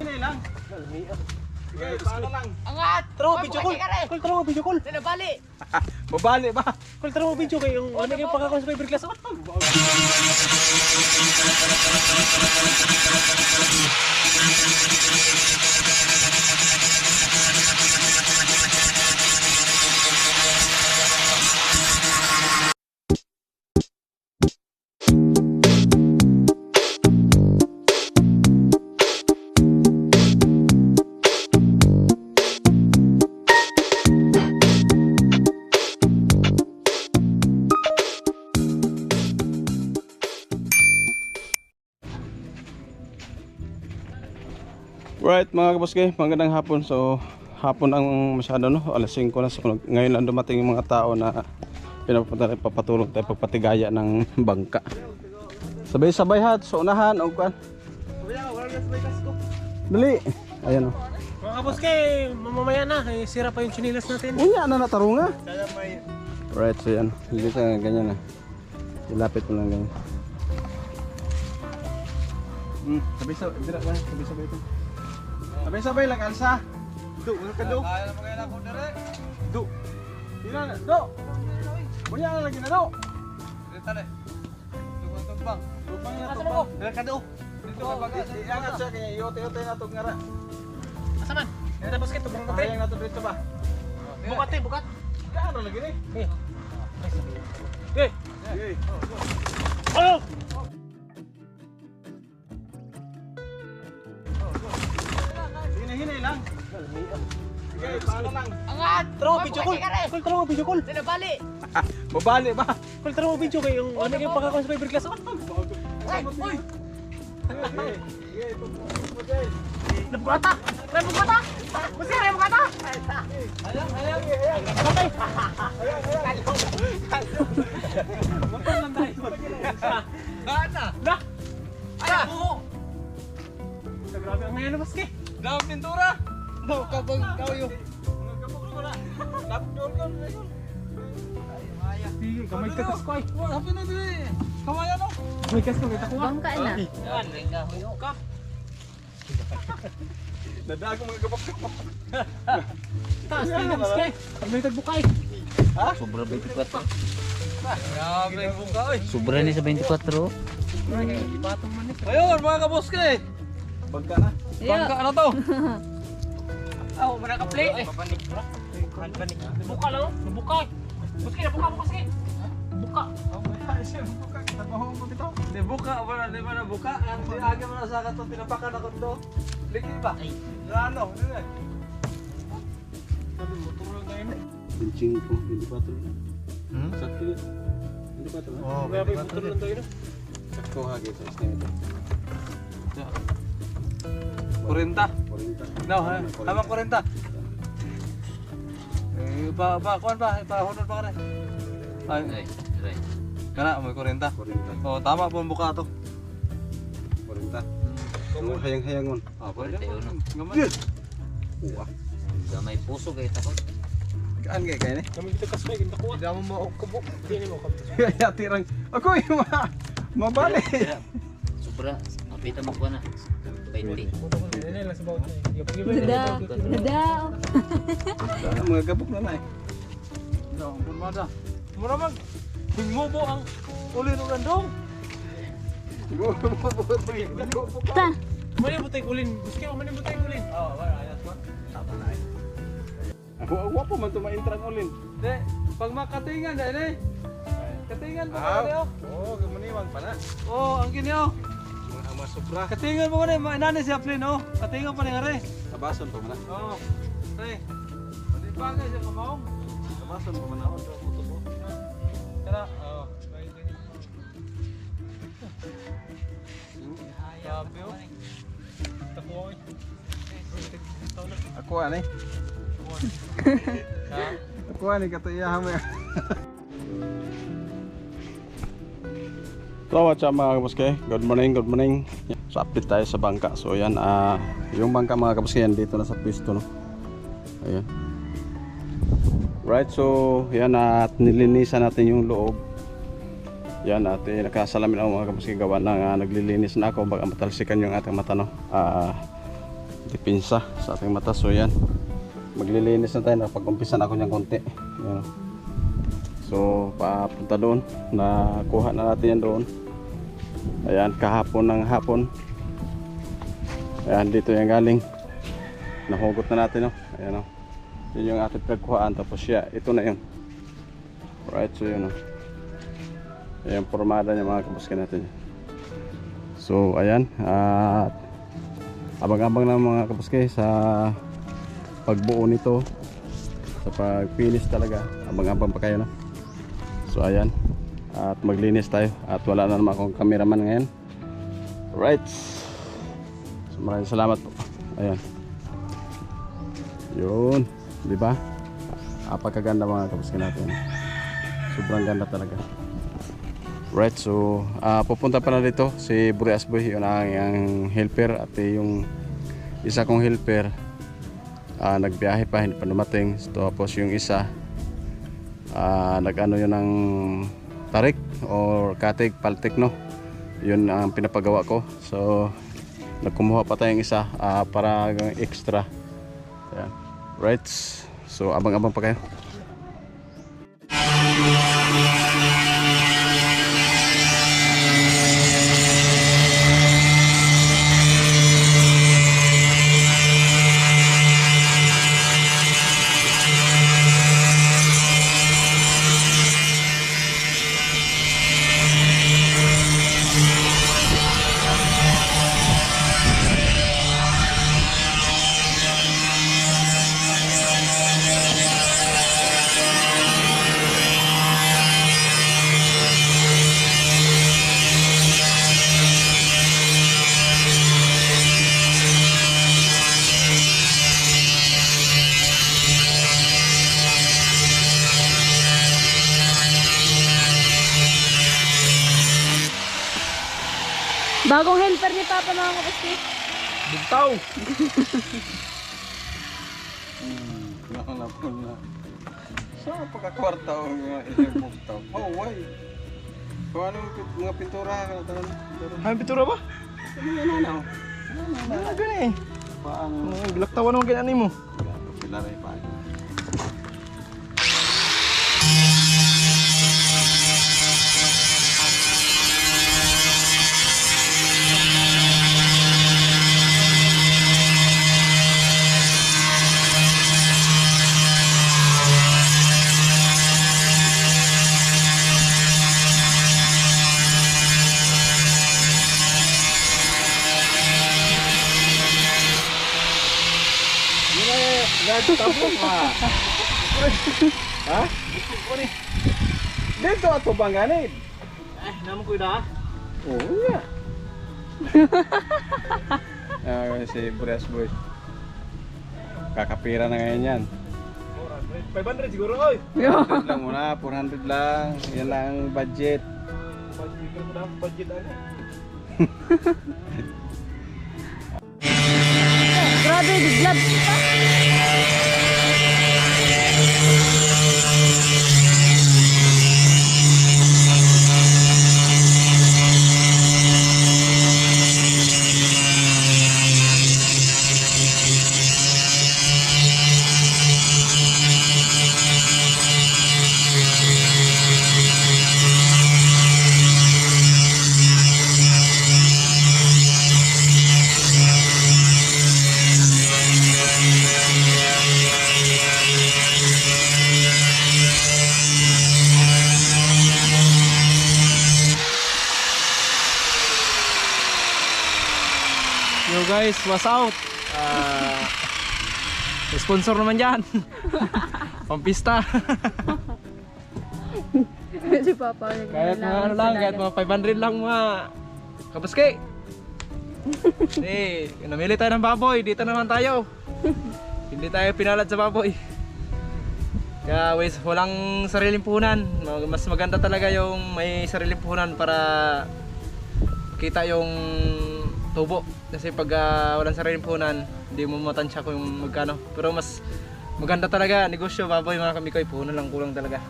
Hinahinay lang. Sige, paano lang? Angat! Tara mo, video call. Kul, tara mo, video call. Sinabali! Babali ba? Kul, tara mo, video kayo. Yung ano yung pagkakon sa fiberglass. Right mga kaboske, magandang hapon. So hapon ang masyado no, alas 5 na. So ngayon lang dumating yung mga tao na papatulong tayo pagpatigaya ng bangka. Sabay-sabay hat, so unahan o kan. Dali. Ayan o. Mga kaboske, mamamaya na, sira pa yung chinilas natin. Unya na natarunga. Right, so yan. Hindi ka ganyan na. Ilapit mo lang ganyan. Sabay-sabay, sabay-sabay ito. Sabay-sabay lang alsa. Do, wala ka do. Kaya na mga ako na rin. Do. Hina na, do. Bunya na lagi na do. Dito na. Tugong tumbang. Tumbang na tumbang. Wala ka do. Dito ka baga. Iangat siya kaya iyote-yote na itong ngara. Asa man? Dito boske, tubong natin. Sayang na ito dito ba? Bukat eh, bukat. Gaano lagi ni? Eh. Okay. Oh! Hinay lang. Sige, paano lang? Angat! Tara mo, video call. Kul, tara mo, video call. Sinabali! Babali ba? Kul, tara mo video kayo. Yung ano yung pagkakon sa fiberglass. Uy! Nabugata! Nabugata! Boske, nabugata! Motor lang tayo. Gana! Na! Ay, buho! Grabe ang ngayon boske. Daw pintura! Daw kabang daw yung... Sige, kamay ka tas ko ay. Happy na din! Kamaya no? Kamay kas ko, kita ko nga. Bangka na. Yan, ringa ko yung kap. Nadago mga gabak-gabak. Taas kayo na boske. Kamay tagbukay. Sobra 24. Grabe yung buka oy! Sobra ni sa 24. Ibatong man eh. Ayun mga kaboske! Bangka na. Bangka na to! Oh, mana ka play eh. Panik. Buka lang, oh. Nabuka eh. Boske, nabuka mo kasi. Buka. Di buka, wala di ba na buka? Ang sinagi mo na sa kato, tinapakan ako to. Liki ba? Ano? Ano na? Sabi mo, tulong tayo na. 25, 24. Sakto yun. 24 Oh, Kaya pa yung tulong tayo na. Sakto hagi sa isna ito. 40. 40. No, habang 40. Eh, kuan ba? Ipahunod pa ka rin. Ay, kana, may 40. 40. Oh, tama po ang buka to. 40. Ang hayang-hayangon. Ah, pwede mo. Gamay. Uwa. May puso kayo takot. Kaan kaya ni? Kami dito kas kayo, nakuha. Hindi mo maukubok. Hindi mo kapit. Kaya tirang. Ako yung mabali. Sobra. Napita mo ko na. 20. Hindi lang sa bawat na eh. Nada. Mga gabok na na eh. No, ang purmada. Mura mag. Hingmubo ang uli ng randong. Ta. Mali butay ulin. Boske, mali butay ulin. Oh, wala ayat ko. Tama na eh. Ako po man tumaintrang ulin. De, pag makatingan dahil eh. Katingan mo Ah. ka Oo, gamaniwang pa na. Oh, ang kinyo. Ang masubra. Katingan mo ka na, inani si Aplin, oh. Katingan pa ni Hare. Tabason pa man na. Oo. Hey. Hindi pa nga siya kamaong. Tabason pa man na. Kaya, oh. Sabi, oh. Takuha ko eh. Ako ani. Ako ani katuyahan mo. So what's up mga kabuske? Good morning, good morning. So update tayo sa bangka. So yan, yung bangka mga kabuske yan dito na sa pisto no. Ayan. Right, so yan at nilinisan natin yung loob. Yan at nakasalamin ako mga kabuske gawa na naglilinis na ako baga matalsikan yung ating mata no. dipinsa sa ating mata. So yan, maglilinis na tayo. Napag-umpisa na ako niyang konti. Yan. So papunta doon, nakuha na natin yan doon. Ayan, kahapon ng hapon. Ayan, dito yung galing. Nahugot na natin, no? Ayan, no? Yun yung ating pagkuhaan. Tapos siya, ito na yun. Right, so yun, no? Ayan, formada niya mga kabuske natin. So, ayan. At abang-abang na mga kabuske sa pagbuo nito. Sa pag-finish talaga. Abang-abang pa kayo, no? So, ayan. At maglinis tayo. At wala na naman akong cameraman ngayon. Right. So, maraming salamat po. Ayan. Yun, di ba? Apakaganda mga kabuske natin. Sobrang ganda talaga. Right, so pupunta pa na dito si Burias Boy, yun ang helper, at yung isa kong helper nagbiyahe pa, hindi pa dumating. Tapos yung isa nag-ano yun ng tarik or katig, paltik, no? Yun ang pinapagawa ko. So nagkumuha pa tayong isa para extra. Ayan. Right, so abang-abang pa kayo. Bagong helper ni Papa mga kapuske. Bugtaw! Nakalapon na. Saan pagkakwarta o mga ilang bugtaw? Oh, why? Kung ano mga pintura ka na. Ay, pintura ba? Ano yan, ano? Ano gani? Paang... Bilaktawan naman ganyan mo. Sila rin pa. Tapos ma. Ha? Dito ato bang ganit? Naman ko ida. Oo nga. Si Burias Boy. Kakapira na ngayon yan. 500 siguro oy. 400 lang muna, 400 lang. Yan lang ang budget. Budget ano? Grabe, biglad pa. Yo guys, what's out? Sponsor naman dyan. Pampista. Si Papa. Kahit mga ano lang, kahit mga 500 lang mga kabuske. Namili tayo ng baboy, dito naman tayo. Hindi tayo pinalad sa baboy. Kaya walang sariling puhunan. Mas maganda talaga yung may sariling puhunan para kita yung tubo. Kasi pag walang sariling puhunan, hindi mo matansya kung magkano. Pero mas maganda talaga negosyo baboy mga kamikoy, puhunan lang kulang talaga.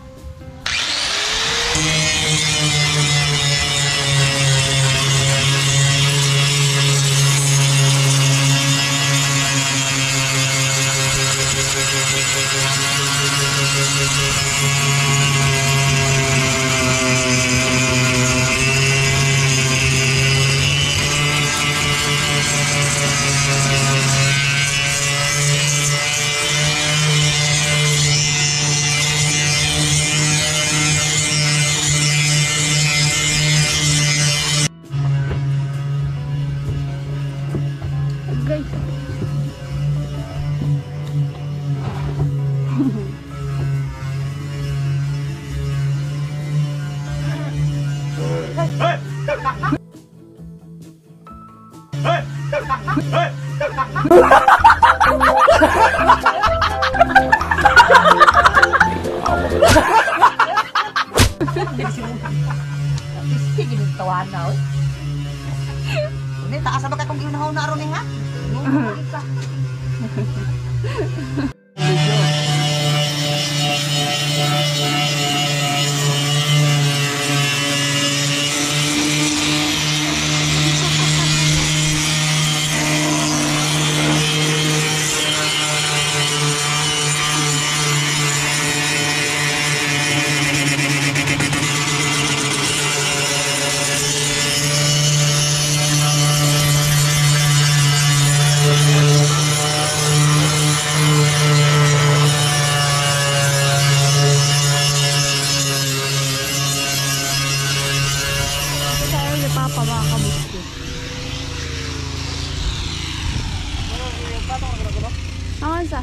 Boy. Sige, tawan na, oy. Hindi, taas na ba kung iunahaw na aron ha? Ka. Sa'yo ni Papa mga kabuski. Awan sa?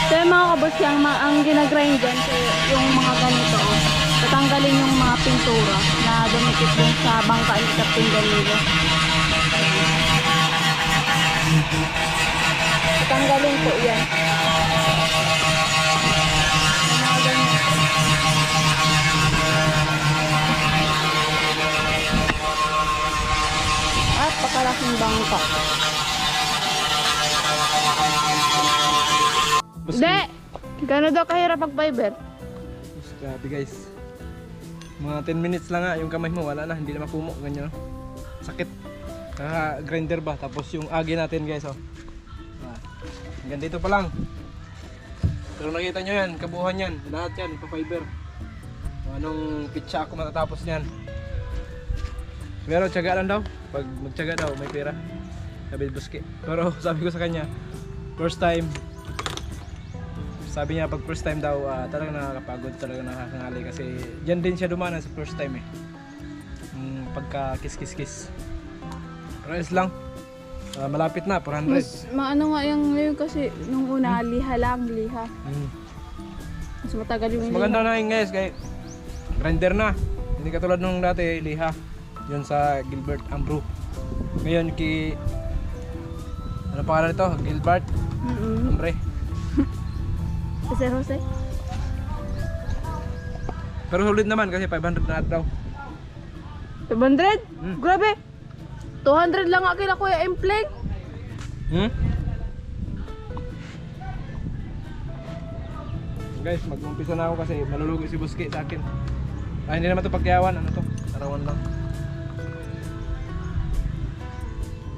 So yung mga kabuski, ang ginagrind dyan, so yung mga ganito, oh, tatanggalin yung mga pintura na dumikit dun sa bangka ni Captain Danilo. Tatanggalin po yan. Yung mga ganito. At pakalaking bangka. Hindi! Gano'n daw kahirap pag-fiber? Grabe guys. Mga 10 minutes lang nga, yung kamay mo wala na, hindi na mapumo, ganyan. Sakit. Naka-grinder ba? Tapos yung agi natin guys, oh. Hanggang dito pa lang. Pero nakita nyo yan, kabuhan yan. Lahat yan, ipa-fiber. Anong pitsa ako matatapos yan. Pero tiyaga lang daw. Pag magtiyaga daw, may pera. Sabi ni Buski. Pero sabi ko sa kanya, first time. Sabi niya pag first time daw, talagang nakakapagod, talagang nakakangali. Kasi dyan din siya dumanan sa first time eh. Pagka kiss-kiss-kiss. Pero is lang. Malapit na, 400. Mas maano nga yung ngayon kasi nung una liha lang, liha. Mas matagal yung Mas maganda na yung guys, kay grinder na. Hindi katulad nung dati, liha. Yun sa Gilbert Ambrew. Ngayon ano pangalan nito? Gilbert Ambre. Jose Jose? Pero sulit naman kasi 500 na daw. 500? Grabe! 200 lang nga kila Kuya Empleg. Guys, mag-umpisa na ako kasi malulugi si Buski sa akin. Hindi naman ito pagyawan, ano to? Arawan lang.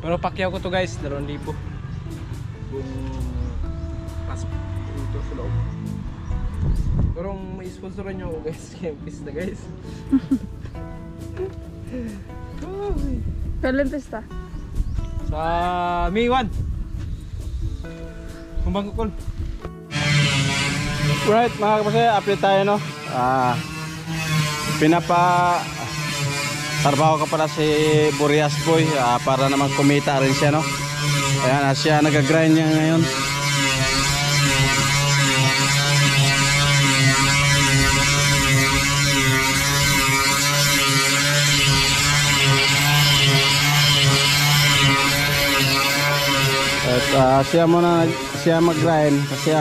Pero pakyaw ko to guys, 2,000. Kung pasok dito sa loob. Pero may sponsoran nyo ako guys, kaya pista guys. Kailan pista? Sa May 1. Kumbang kukul. Right mga kapatid, update tayo no. Trabaho ka pala si Burias Boy para naman kumita rin siya no. Ayan, siya nag-grind niya ngayon. At siya mag-grind kasi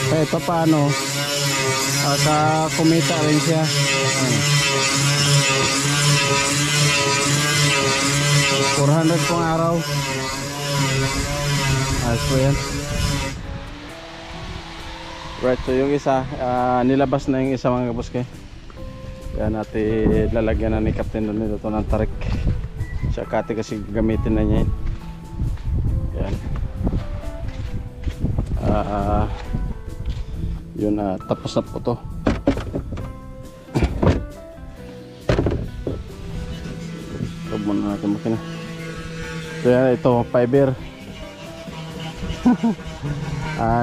kahit pa paano kumita rin siya. Ayan. 400 pong araw. Ayos po yan. Right, so yung isa nilabas na yung isa mga kabuske. Kaya natin lalagyan na ni Captain doon nito ng tarik. Siya kati kasi gamitin na niya yun. Yan. Yun, tapos na po to. muna natin makina. So yan, ito, fiber.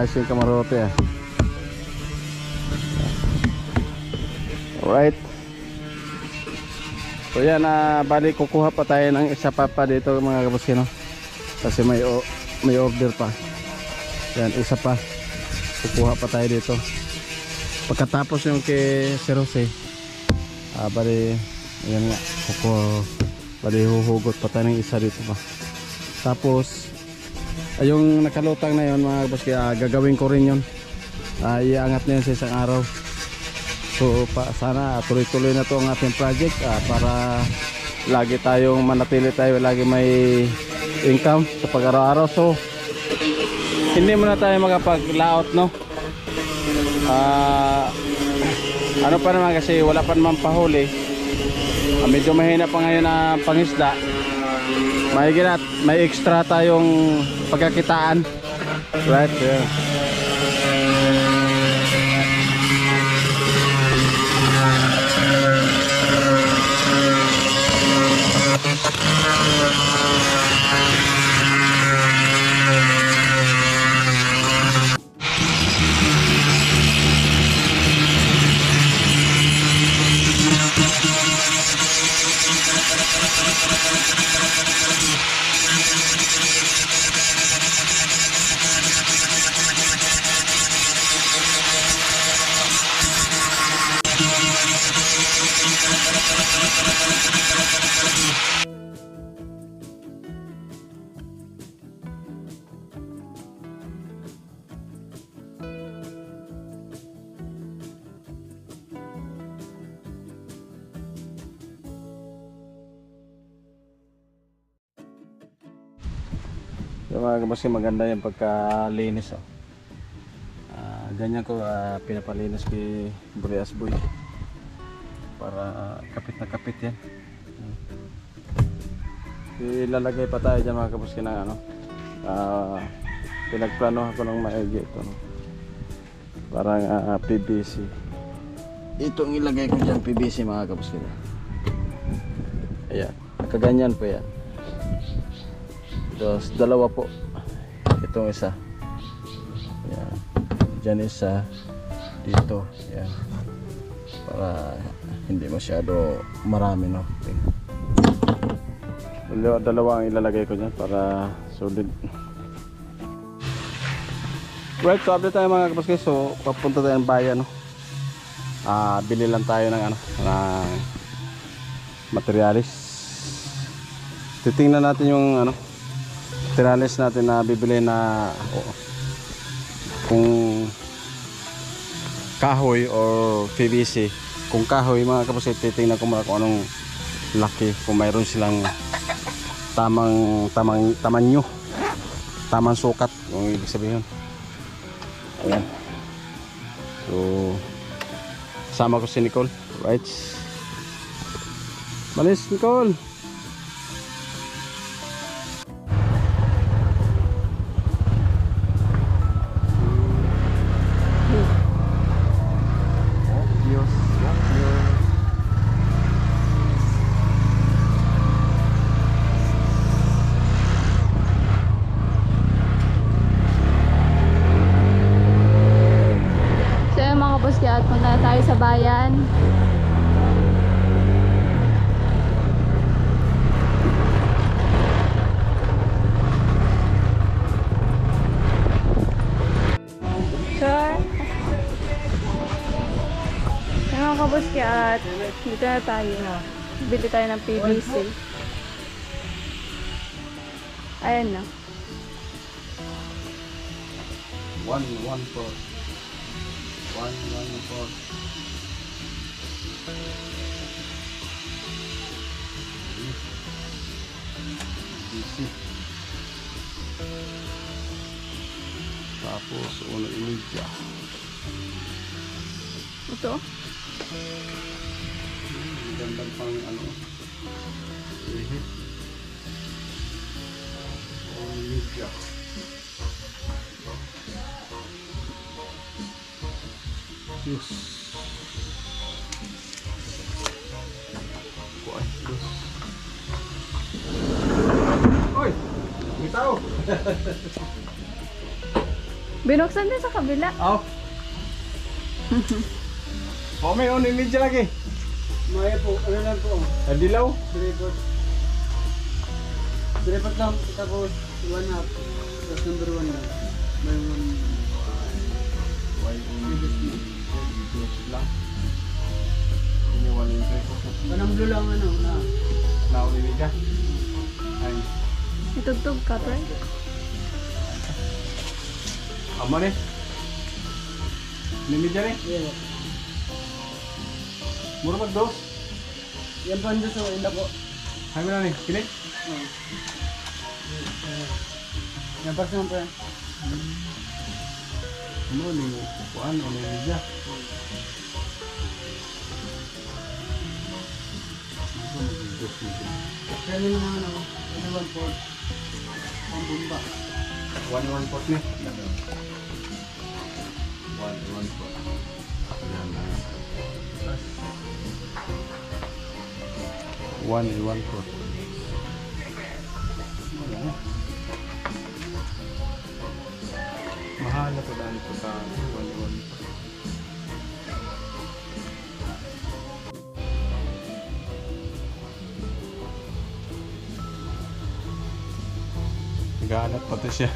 Siya yung kamarote ah. Alright. So yan, bali kukuha pa tayo ng isa pa dito mga kabuskino. Kasi may order pa. Yan, isa pa. Kukuha pa tayo dito. Pagkatapos yung kay Sir Jose, bali, ayan nga, bali huhugot pa tayo ng isa dito pa. Tapos, yung nakalutang na yun mga kabuskino, gagawin ko rin yun. Iangat na yun sa isang araw. So sana tuloy-tuloy na to ang ating project para lagi tayong manatili tayo, lagi may income sa pag-araw-araw. So hindi muna tayo makapag-layout, no? Ano pa naman kasi wala pa naman pahuli. Medyo mahina pa ngayon ang pangisda. May extra tayong pagkakitaan. Right there. So mga kabuskino, maganda yung pagkalinis. Ganyan ko pinapalinis kay Boreas Boy para kapit na kapit yan. Ilalagay pa tayo dyan mga kabuskino ng ano, pinagplano ako ng maigi ito, no? Parang PVC. Itong ilagay ko dyan PVC mga kabuskino. Ayan, nakaganyan po yan. Tapos dalawa po. Itong isa. Ayan. Diyan isa. Dito. Ayan. Para hindi masyado marami, no? Dalawa ang ilalagay ko dyan para solid. Right, so update tayo mga kabuskino. So papunta tayo ng bayan, no? Bili lang tayo ng ano, ng materialis. Titingnan natin yung ano, materialis natin na bibili na kung kahoy or PVC. Kung kahoy mga kabuskino, titingnan ko muna kung anong laki, kung mayroon silang tamanyo, tamang sukat, kung ibig sabihin. Ayan. So kasama ko si Nicole, right? Malis Nicole. At punta na tayo sa bayan. Sure. Mga kabuski, at dito na tayo. Bili tayo ng PVC. Ayan na. 114. Tapos uno imidya. Ito. Gandang pang ano. Imidya. Yes. Kuan, yes. Binuksan din sa kabila. Oh. May on image lagi. Maya po, ano lang po? Dilaw. Report lang, tapos 1 half. Tapos number 1 lang. May 1. Lang. Ini wala yung preso. Anong blue lang ano na? Nauli ka. Ay. Itugtog ka, pre. Amo ni. Nimidya ni. Yeah. Mura magdos. Yan po ando sa inda po. Hay mo na ni. Kini. Yan pa sa po yan. Ano ni kuan o nimidya. Kaya nyo naman ano, ano 1/4. Ang bumba. 1/1 ni. 1/1. Mahal na to dahil po sa 1/1. Ganat pati siya.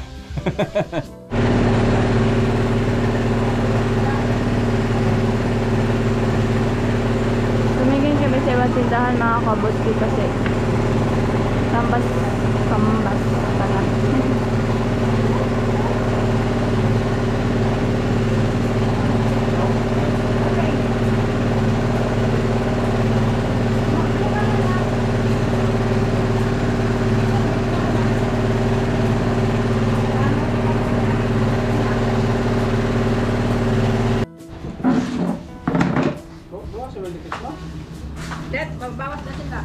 Tumingin kami sa ibang tindahan mga kaboski kasi kambas pala. Dad, magbawas na sila.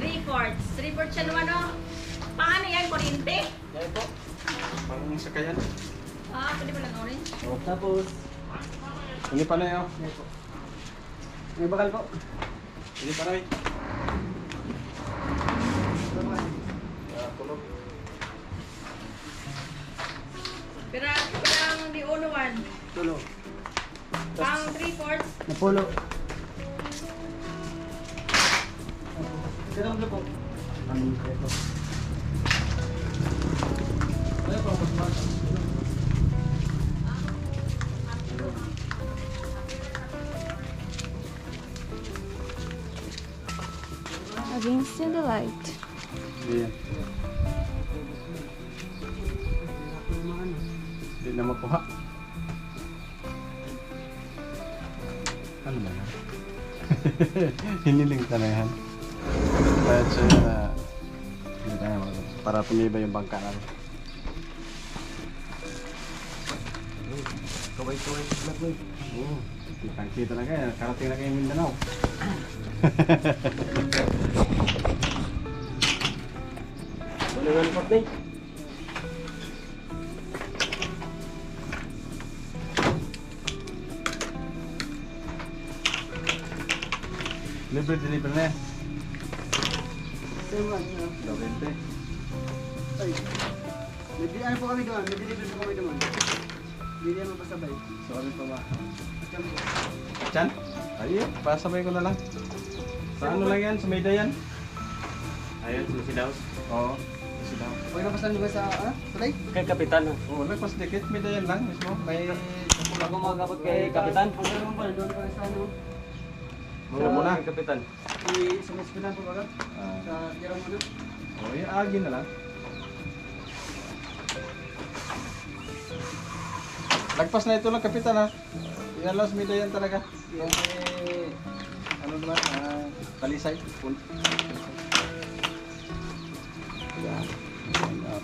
Three-fourths siya naman, no? Paano yan? Kuryente? Pang sakayan. Ah, pwede ba lang orange? Tapos, Hindi pa na yun. may bakal po. Hindi pa na yun. Pero ang di uno one. Tulo. Ang three-fourths. Napulo. Ganun po. Ang ito. Ano po, mas mata. Against the light. Hindi yan. Hindi na makuha. Ano ba yan? Hiniling ka na yan. Kaya siya na hindi tayo magkakasya. Para tumibay yung bangka namin. Kaway-kaway. Oo. Kitang-kita na kayo. Karating na kayo Mindanao. Ulingan po na Libre, deliver na yan. Same one. Dawente. Ay. Ano po kami doon? May deliver po kami doon. Hindi naman pasabay. Sorry pa ba? Diyan po. Chan? Ayun, pasabay ko na lang. Sa ano lang yan? Sa Mayday yan? Ayun, si Daos. Oo. Kasi daw. Huwag na pasan ba sa, salay? Kay Kapitan. Oo, nagpas dikit. Mayday yan lang mismo. May... Ako magkapot kay Kapitan. Ang naman pa, doon pa sa ano. Sila muna. Kay Kapitan. Sa Mespinan po ba? Sa Tirang ano? Oo, yung agi na lang. Lagpas na ito lang, kapitan ha. Yan lang, Mayday yan talaga. Yung ano naman, Talisay. Yan.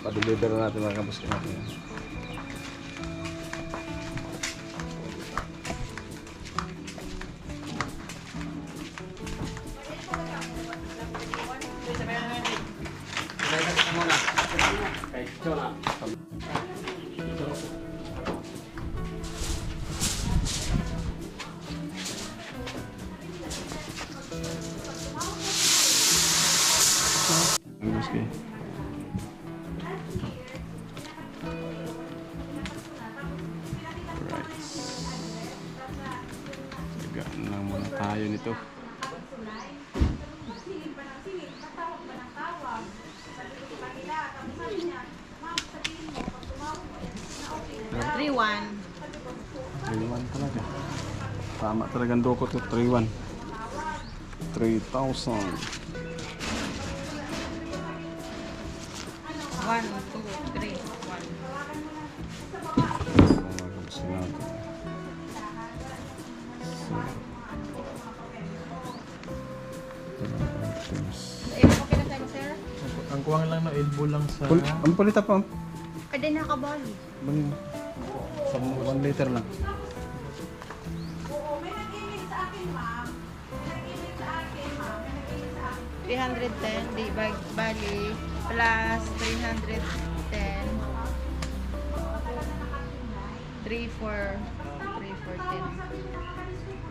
Pa-deliver na natin mga kabuskin natin yan. Kay Chona. kabuski. Alright. Sagaan lang muna tayo nito. Rewan. 3-1 talaga. Tama talagang dukot ko. 3-1. 3,000. 1, 2, 3, 1. Ang kuwang lang na elbow lang sa... Ang pulita pa. Kada nakabali. Bang, sa 1 liter lang. $310 di bali plus 310 3 for 10.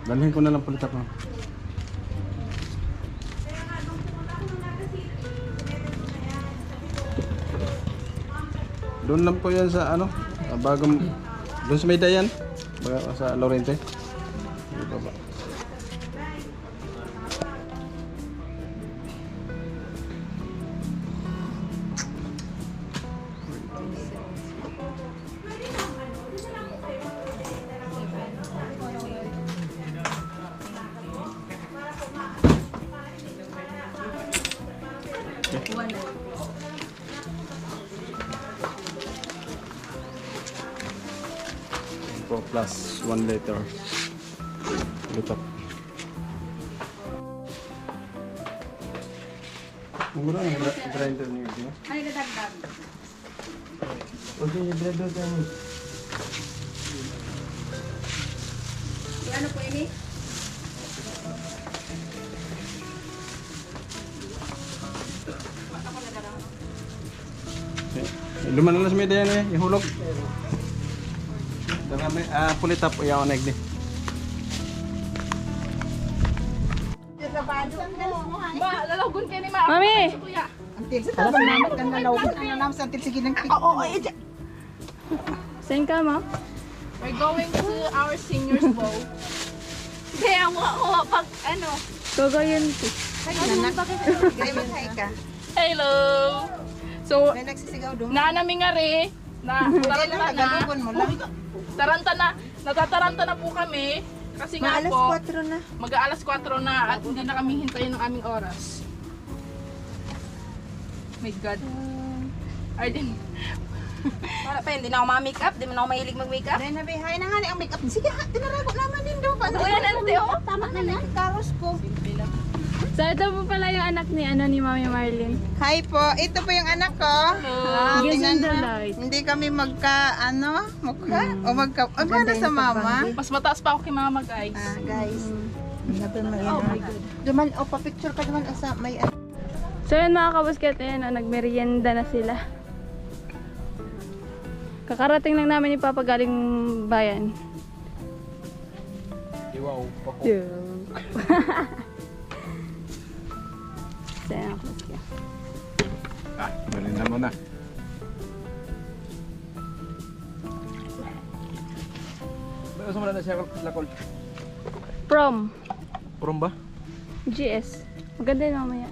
Dalhin ko na lang pulita pa. Doon lang po yan sa ano, bagong, doon sa may dayan, baga sa Lorente. Di ba ba? Po plus 1 liter. Lutap. Mura ang grinder niyo dito. Ay, dadagdag. Okay, grinder tayo. Ano po ini? Luman na sa media yan eh, ihulog. Dengan may pulitap yaw nagdi. Mami! Antil sa tabang namin kang nalawin. Ano naman sa antil sige ng pick. Oo, ay, dyan. Saan ka, ma? We're going to our seniors ball. Kaya mo pag ano. Gagayan ko. Gaya matay ka. Hello! So, May nagsisigaw doon. naanami nga rin na Hindi lang, taranta na. nagalugon mo lang. Natataranta na po kami. Kasi nga Maalas po, 4 na. mag-aalas 4 na at hindi na kami hintayin ng aming oras. My God. Arden. Wala pa, hindi na ako ma-make up. Hindi mo na ako mahilig mag-make up. Dahil nabihay na nga ni ang make-up. Sige ha, tinarago naman din doon. Wala na natin, oh. Tama na yan. Karos ko. So, ito po pala yung anak ni, ni Mami Marlene. Hi po, ito po yung anak ko. Yes, tingnan in the mo. light. Hindi kami mukha? O para sa mama? Mas mataas pa ako kay mama, guys. Guys. Oh my God. Duman, pa-picture ka naman sa may So, yun mga kabusket, ayan, nagmerienda na sila. Kakarating lang namin yung papagaling bayan. Iwaw, pako. So, ayan, kabusket. Merinda mo na. Pero sa na siya lakol. Prom. Prom ba? GS. Maganda yun mamaya.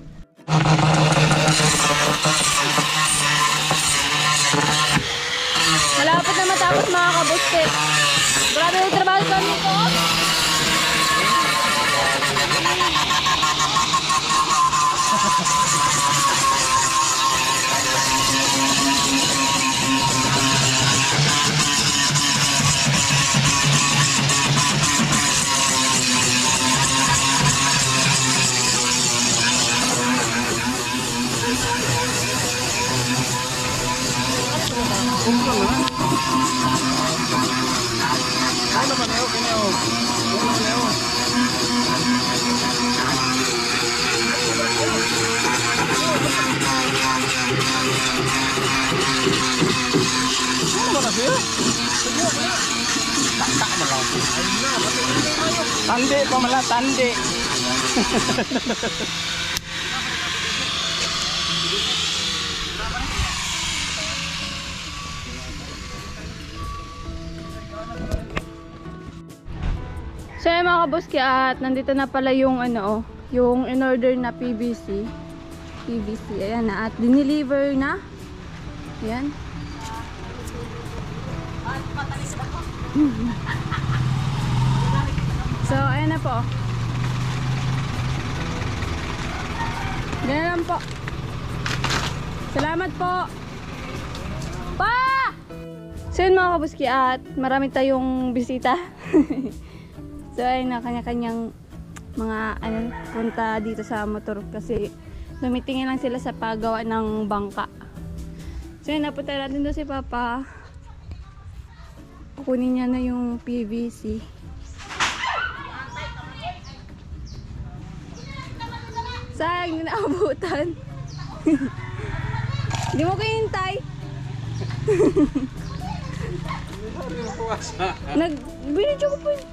Malapit na matapos mga kabusket. Grabe yung trabaho kami ko. Tande pa mala, tande. So ayun mga kaboski, at nandito na pala yung ano, yung in-order na PVC. Ayan na, at dineliver na. Ayan. So ayan na po. Ganyan lang po. Salamat po. Pa! So yun mga kabuski, at marami tayong bisita. So ayun na, kanya-kanyang mga punta dito sa motor kasi tumitingin lang sila sa paggawa ng bangka. So yun, napunta natin doon si Papa. Kukunin niya na yung PVC. Sayang, hindi naabutan. Hindi mo kayo hintay. Binidyo ko po yun.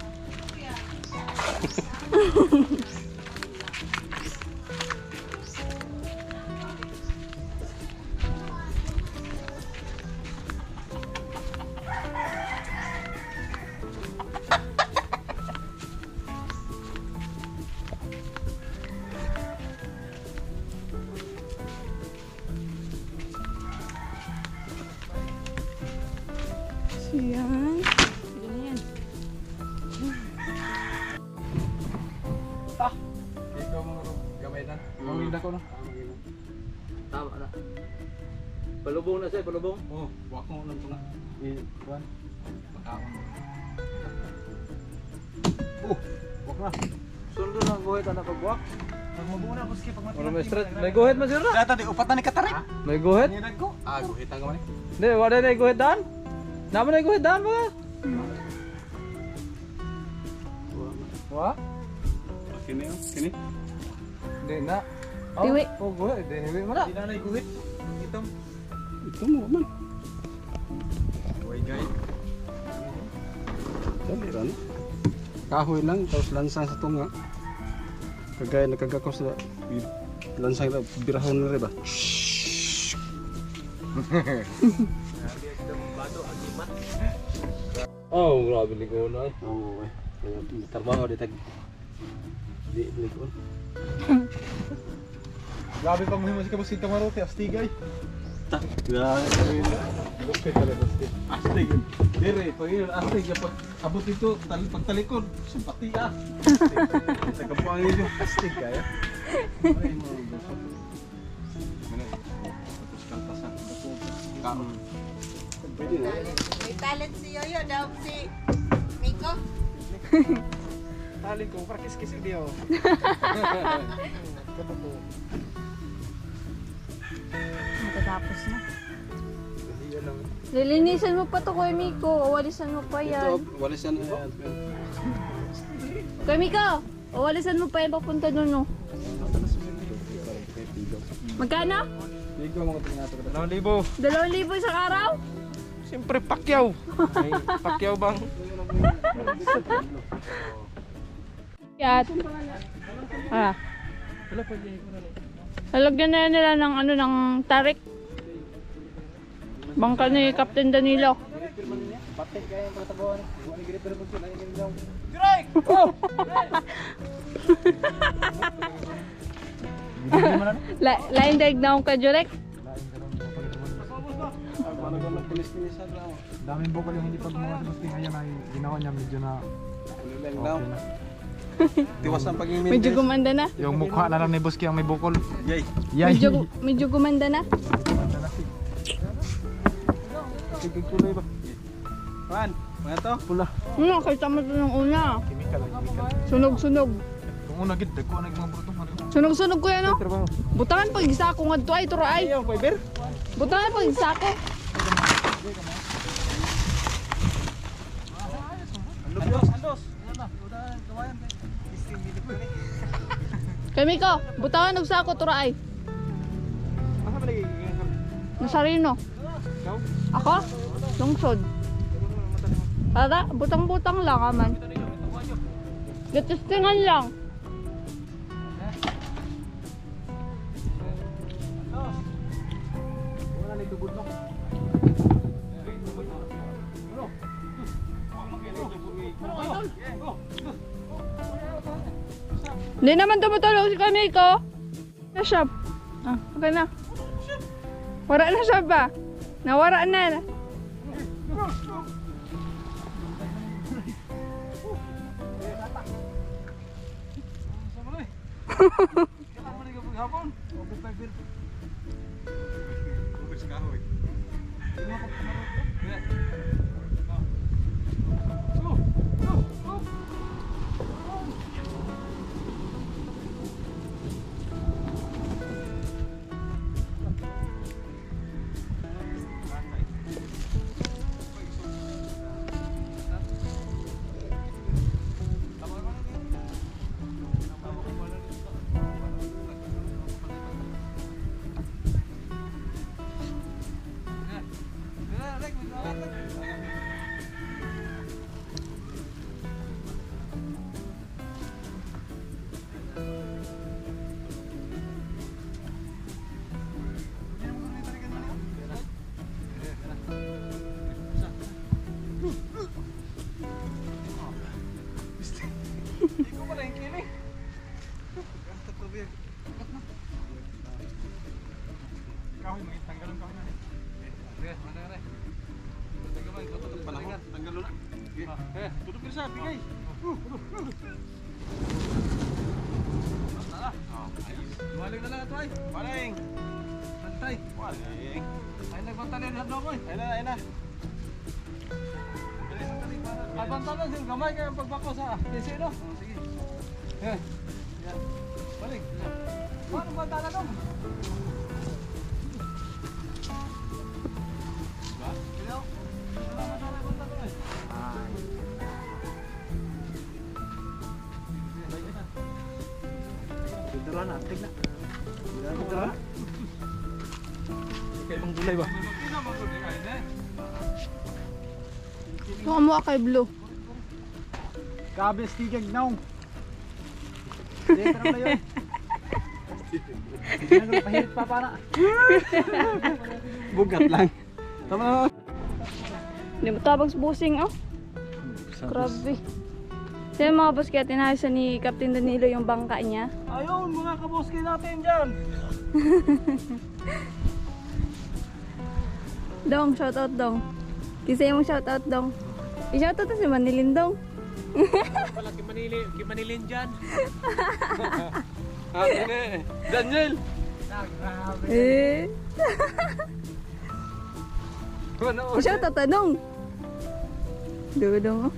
Yan. Yan. Ikaw mga gamay na. Mangin ako na. Tama na. Palubong na siya, palubong. Oh, wak mo lang ito na. Kuan. Makaon. Wak na. Sundo ng guhit anak ko buwak. Pag mabuna, boski, pag Wala may straight. May guhit man sir na. Data di upat na ni katarik. May guhit? Nirag ko. Guhitan ka man eh. Hindi, wala na guhit daan. Naman na guhit daan ba? Wa? Kini oh, kini. Hindi na. Iwi. Oh, guhit. Hindi, iwi mo na. Di na na iguhit. Itom. Ito mo man. Uy, guys. Dali ran. Kahoy lang tapos lansang sa tunga. Kagaya nagkagakos na lansang na birahon na rin ba? Oh, grabe ligo na eh. Oo, trabaho di tag di likod. Grabe pang muhimo si Kabusin Kamarote, astigay. Grabe. Okay talaga astig. Dire, pag yun astig pag abot ito pagtalikod, simpati ah. Sa kapuang yun astig kaya. Ay mo. Tapos kanta sa kaon. Pwede na. May talent si Yoyo daw si Miko. Tali ko, prakis-kis video. Matatapos na. Lilinisan mo pa to, Kuya Miko. Walisan mo pa Ito, yan. walisan na yan. Kuya Miko, walisan mo pa yan papunta doon, no? Magkano? Ligo mga tinato ko. 2,000. 2,000 isang araw? Siyempre, pakyaw. May pakyaw bang? Yan. Ah. Lalagyan na nila ng ano, ng tarik. Bangka ni Captain Danilo. Patek kaya yung patabawan. Buwan ni Gripper mo sila yung daw. Lain daig na akong kajurek. Paano ko nagpinis-pinisan lang. Daming bukal yung hindi pa gumawa sa Boski. Ngayon ay ginawa niya medyo na Ulilang daw. Tiwas ang paging Medyo gumanda na. yung mukha na lang ni Boski ang may bukol. Yay. Yay! Medyo gumanda na. Sige kulay ba? Juan, mga to? Pula. Kita mo ito ng una. Chemical. Sunog-sunog. Kung una gid, dagko na yung mga bruto. Sunog-sunog ko yan, no? Butangan pag isa ko nga to ay turo ay. Ayaw, fiber. Butangan pag isa ko. Andos. Kami ko, butangan og sako turo ay. Asa ba lagi? Nasarino. Ako? Lungsod. Tara, butang-butang lang aman. Gatistingan lang. Wala na itubod no. Hindi naman tumutulog si Kamiko. Na shop. Ah, okay na. Wara na siya ba? Nawara na. Tutup bisa, bigay. Maling na lang ito ay. Maling. Bantay. Maling. Ay nagbantalan hadlo ko eh. Ayun na, ayun na. Ay bantalan din gamay kay ang pagbako sa PC no. Sige. Eh. Yan. Maling. Paano bantalan dong? Dito na, tigna. Dito na. Kay pang gulay ba? Kuha mo kay Blue. Kabel stigag naong. Dito na yun. Pahirit pa para. Bugat lang. Tama na. Hindi mo tabag sa busing, oh. Grabe. Sino mga boss kaya tinahasan ni Captain Danilo yung bangka niya? Ayun, mga kaboski natin dyan. Dong, shoutout dong. Kisay mong shoutout dong. I-shoutout to si Manilin dong. Pala kimanilin dyan. Ah, ini. Daniel. Eh. Ano? I-shoutout to dong. Dong, oh.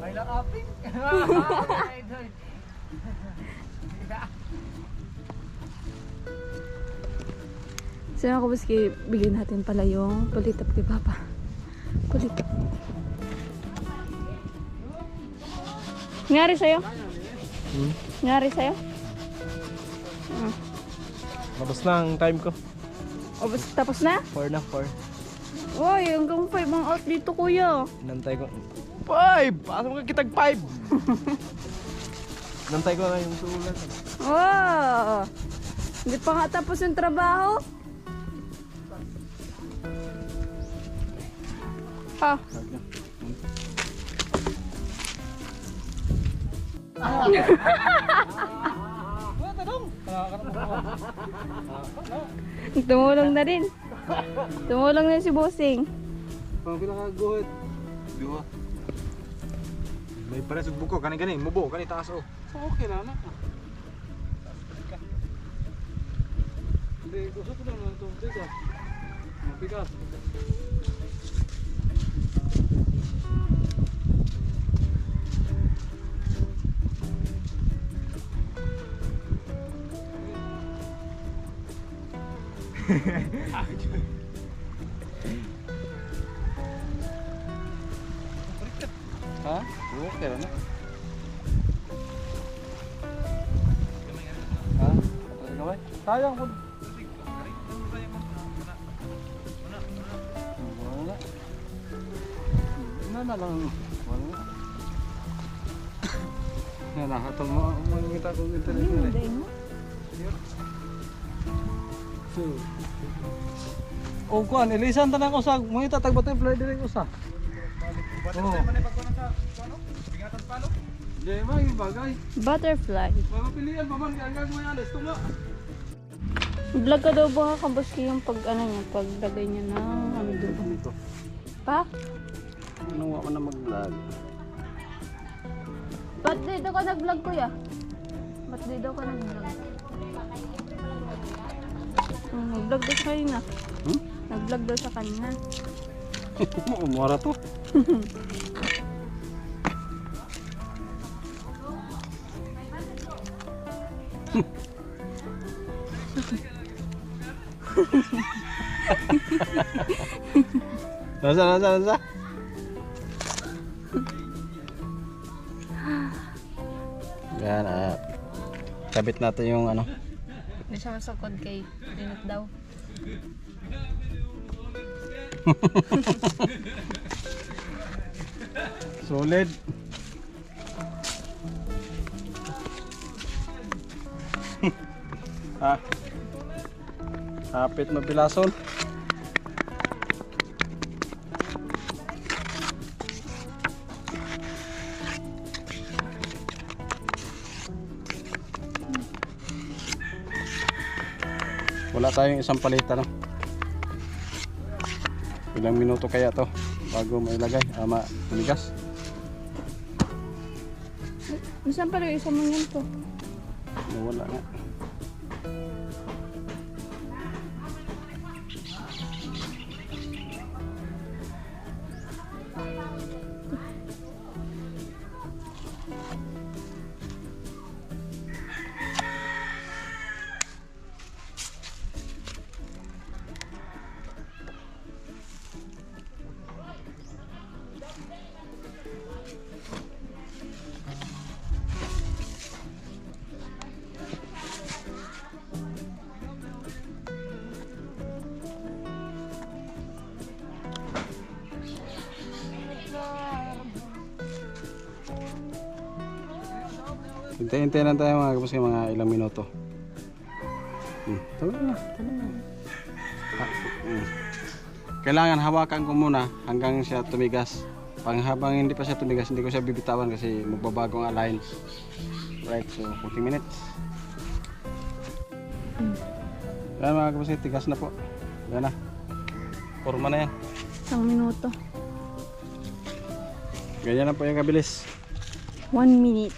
Ay lang aping. So mga kabuski, bigyan natin pala yung pulitap kay Papa. Pulitap. Ngari sa'yo? Ngari sa'yo? Tapos na ang time ko. O, tapos na? 4 na, 4. Uy, hanggang 5 ang out dito kuya. Nantay ko. 5! Paano ka kitag 5? Nantay ko na yung sulat. Wow! Hindi pa nga tapos yung trabaho. Ah. Tumulong na rin. Tumulong na si Bossing. Pang pila ka guhit. Duha. May pala sa buko, kani mubo, kani taas oh. So okay na anak. Hindi, gusto ko lang itong tiga. Mabigat. Ha? Okay na. Ha? Gawin? Sayang po. Wala. Na lang. Wala. Na nakatong mo kita kung internet mo. So. O kuan, ilisan tanang usag, mo itatag ba tayo play dire usa. Oo. Hindi, may bagay. Butterfly. Mapapilian pa man, hanggang may alis, tuma. Vlog ka daw ba kabuski yung pag ano niya, paglagay niya ng ano doon. Pa? Anong ako na mag-vlog? Ba't dito ka nag-vlog kuya? Ba't dito ka nag-vlog? Nag-vlog daw sa kanina. Nag-vlog daw sa kanina. Umura to. Nasa. Yan, kabit natin yung ano. Hindi siya masukod kay Dinot daw. Solid. Hapit mabilason. Wala tayong isang palita, no? Ilang minuto kaya to bago mailagay, tumigas? Saan pala yung isa mo yun to? Nawala nga. Hintay-hintay lang tayo mga kapos, mga ilang minuto. Tama na. Kailangan hawakan ko muna hanggang siya tumigas. Habang hindi pa siya tumigas, hindi ko siya bibitawan kasi magbabago ang align. Right, so 40 minutes. Yan mga kapos, tigas na po. Yan na. Forma na yan. Isang minuto. Ganyan na po yung kabilis. 1 minute.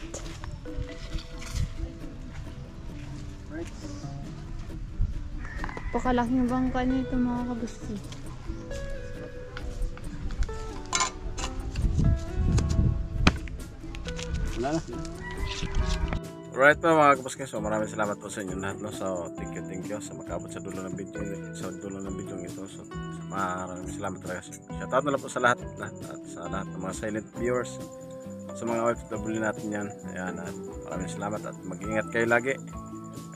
Pakalaki ng bangka nito mga kabuski. Wala na. Alright po mga kabuski, so maraming salamat po sa inyo lahat, no? So thank you sa makabot sa dulo ng video, ito. So maraming salamat talaga. Shoutout na lang po sa lahat at sa lahat ng mga silent viewers, sa mga OFW natin yan. Ayan, at maraming salamat at mag-ingat kayo lagi.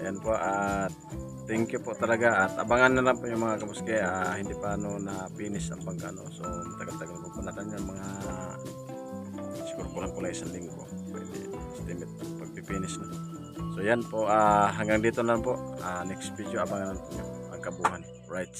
Ayan po, at thank you po talaga, at abangan na lang po yung mga kabuski. Hindi pa na finish ang bangka, no? So matagal-tagal po natin yan, mga siguro kulang isang linggo pwede estimate pag-finish na. So yan po, hanggang dito na lang po. Next video abangan natin yung ang kabuhan. Right.